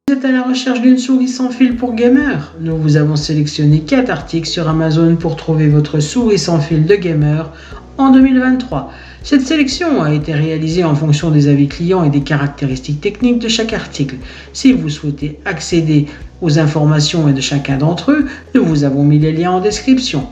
Vous êtes à la recherche d'une souris sans fil pour gamer? Nous vous avons sélectionné 4 articles sur Amazon pour trouver votre souris sans fil de gamer en 2023. Cette sélection a été réalisée en fonction des avis clients et des caractéristiques techniques de chaque article. Si vous souhaitez accéder aux informations de chacun d'entre eux, nous vous avons mis les liens en description.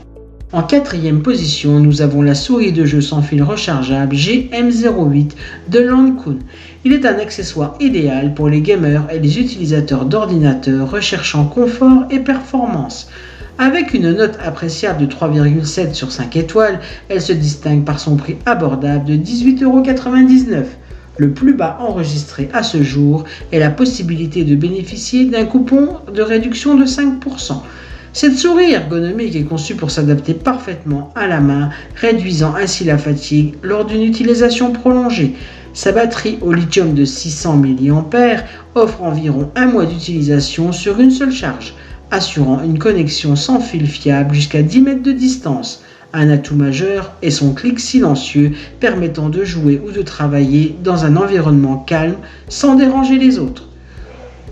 En 4e position, nous avons la souris de jeu sans fil rechargeable GM08 de Lancôme. Il est un accessoire idéal pour les gamers et les utilisateurs d'ordinateurs recherchant confort et performance. Avec une note appréciable de 3,7 sur 5 étoiles, elle se distingue par son prix abordable de 18,99 €. Le plus bas enregistré à ce jour est la possibilité de bénéficier d'un coupon de réduction de 5%. Cette souris ergonomique est conçue pour s'adapter parfaitement à la main, réduisant ainsi la fatigue lors d'une utilisation prolongée. Sa batterie au lithium de 600 mAh offre environ un mois d'utilisation sur une seule charge, assurant une connexion sans fil fiable jusqu'à 10 mètres de distance. Un atout majeur est son clic silencieux permettant de jouer ou de travailler dans un environnement calme sans déranger les autres.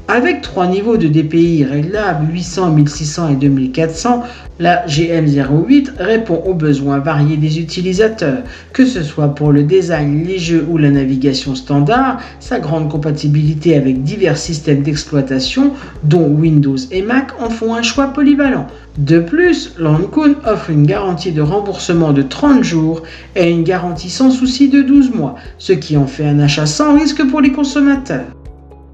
Avec 3 niveaux de DPI réglables, 800, 1600 et 2400, la GM08 répond aux besoins variés des utilisateurs. Que ce soit pour le design, les jeux ou la navigation standard, sa grande compatibilité avec divers systèmes d'exploitation, dont Windows et Mac, en font un choix polyvalent. De plus, Lancôme offre une garantie de remboursement de 30 jours et une garantie sans souci de 12 mois, ce qui en fait un achat sans risque pour les consommateurs.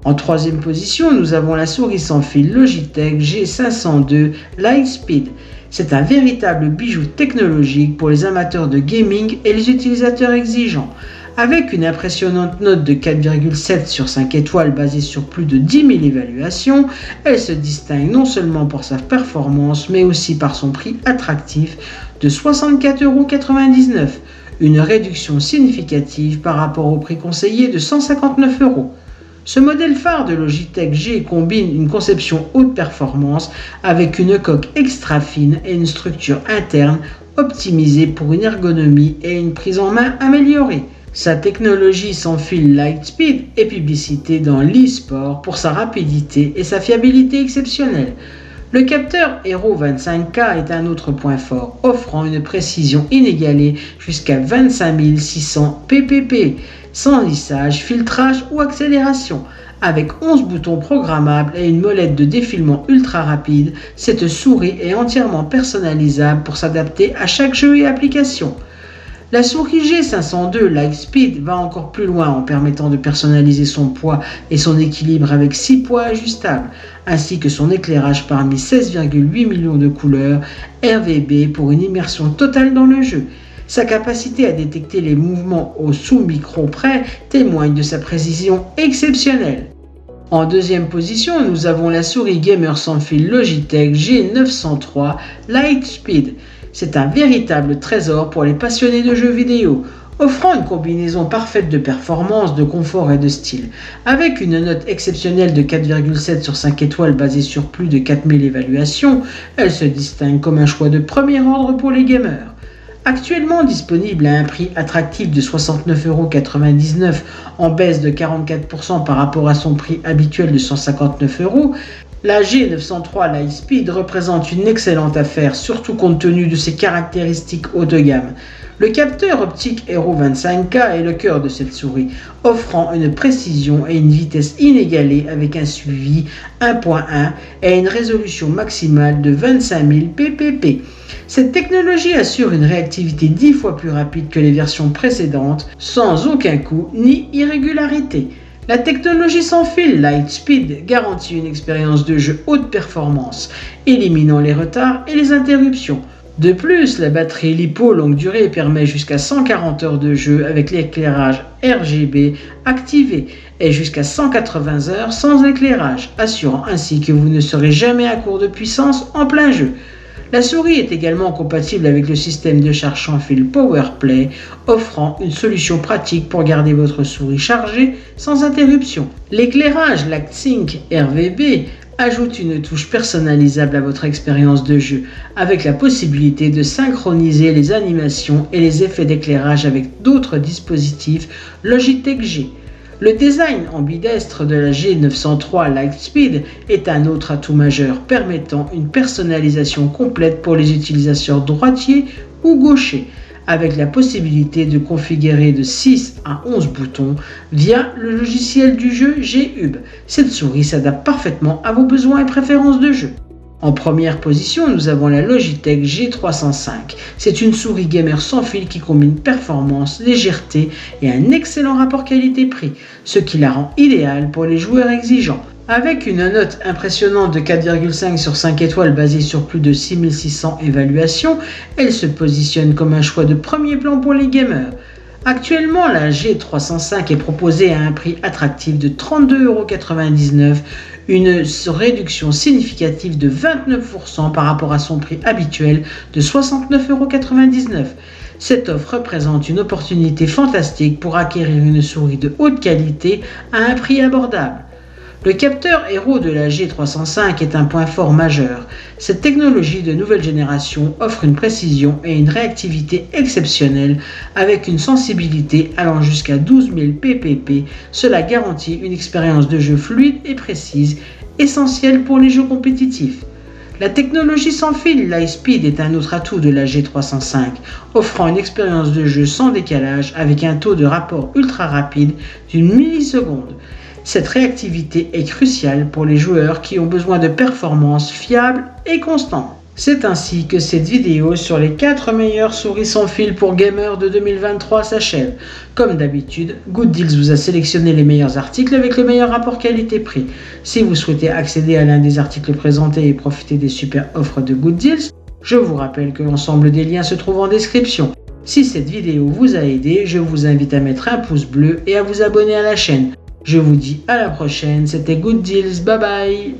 En 3e position, nous avons la souris sans fil Logitech G502 Lightspeed. C'est un véritable bijou technologique pour les amateurs de gaming et les utilisateurs exigeants. Avec une impressionnante note de 4,7 sur 5 étoiles basée sur plus de 10 000 évaluations, elle se distingue non seulement pour sa performance, mais aussi par son prix attractif de 64,99 €, une réduction significative par rapport au prix conseillé de 159 €. Ce modèle phare de Logitech G combine une conception haute performance avec une coque extra fine et une structure interne optimisée pour une ergonomie et une prise en main améliorée. Sa technologie sans fil Lightspeed est publicitée dans l'e-sport pour sa rapidité et sa fiabilité exceptionnelle. Le capteur Hero 25K est un autre point fort, offrant une précision inégalée jusqu'à 25 600 ppp, sans lissage, filtrage ou accélération. Avec 11 boutons programmables et une molette de défilement ultra rapide, cette souris est entièrement personnalisable pour s'adapter à chaque jeu et application. La souris G502 Lightspeed va encore plus loin en permettant de personnaliser son poids et son équilibre avec 6 poids ajustables, ainsi que son éclairage parmi 16,8 millions de couleurs RGB pour une immersion totale dans le jeu. Sa capacité à détecter les mouvements au sous-micron près témoigne de sa précision exceptionnelle. En 2e position, nous avons la souris gamer sans fil Logitech G903 Lightspeed. C'est un véritable trésor pour les passionnés de jeux vidéo, offrant une combinaison parfaite de performance, de confort et de style. Avec une note exceptionnelle de 4,7 sur 5 étoiles basée sur plus de 4000 évaluations, elle se distingue comme un choix de premier ordre pour les gamers. Actuellement disponible à un prix attractif de 69,99 € en baisse de 44% par rapport à son prix habituel de 159 €, la G903 Lightspeed représente une excellente affaire, surtout compte tenu de ses caractéristiques haut de gamme. Le capteur optique Hero 25K est le cœur de cette souris, offrant une précision et une vitesse inégalée avec un suivi 1.1 et une résolution maximale de 25 000 ppp. Cette technologie assure une réactivité 10 fois plus rapide que les versions précédentes, sans aucun coût ni irrégularité. La technologie sans fil Lightspeed garantit une expérience de jeu haute performance, éliminant les retards et les interruptions. De plus, la batterie LiPo longue durée permet jusqu'à 140 heures de jeu avec l'éclairage RGB activé et jusqu'à 180 heures sans éclairage, assurant ainsi que vous ne serez jamais à court de puissance en plein jeu. La souris est également compatible avec le système de charge sans fil PowerPlay, offrant une solution pratique pour garder votre souris chargée sans interruption. L'éclairage LightSync RGB ajoute une touche personnalisable à votre expérience de jeu, avec la possibilité de synchroniser les animations et les effets d'éclairage avec d'autres dispositifs Logitech G. Le design ambidestre de la G903 Lightspeed est un autre atout majeur permettant une personnalisation complète pour les utilisateurs droitiers ou gauchers, avec la possibilité de configurer de 6 à 11 boutons via le logiciel du jeu G-Hub. Cette souris s'adapte parfaitement à vos besoins et préférences de jeu. En première position, nous avons la Logitech G305. C'est une souris gamer sans fil qui combine performance, légèreté et un excellent rapport qualité-prix, ce qui la rend idéale pour les joueurs exigeants. Avec une note impressionnante de 4,5 sur 5 étoiles basée sur plus de 6600 évaluations, elle se positionne comme un choix de premier plan pour les gamers. Actuellement, la G305 est proposée à un prix attractif de 32,99 €, une réduction significative de 29% par rapport à son prix habituel de 69,99 €. Cette offre représente une opportunité fantastique pour acquérir une souris de haute qualité à un prix abordable. Le capteur héros de la G305 est un point fort majeur. Cette technologie de nouvelle génération offre une précision et une réactivité exceptionnelles avec une sensibilité allant jusqu'à 12 000 ppp. Cela garantit une expérience de jeu fluide et précise, essentielle pour les jeux compétitifs. La technologie sans fil Lightspeed est un autre atout de la G305, offrant une expérience de jeu sans décalage avec un taux de rapport ultra rapide d'une milliseconde. Cette réactivité est cruciale pour les joueurs qui ont besoin de performances fiables et constantes. C'est ainsi que cette vidéo sur les 4 meilleures souris sans fil pour gamers de 2023 s'achève. Comme d'habitude, Good Deals vous a sélectionné les meilleurs articles avec le meilleur rapport qualité-prix. Si vous souhaitez accéder à l'un des articles présentés et profiter des super offres de Good Deals, je vous rappelle que l'ensemble des liens se trouve en description. Si cette vidéo vous a aidé, je vous invite à mettre un pouce bleu et à vous abonner à la chaîne. Je vous dis à la prochaine, c'était Good Deals, bye bye.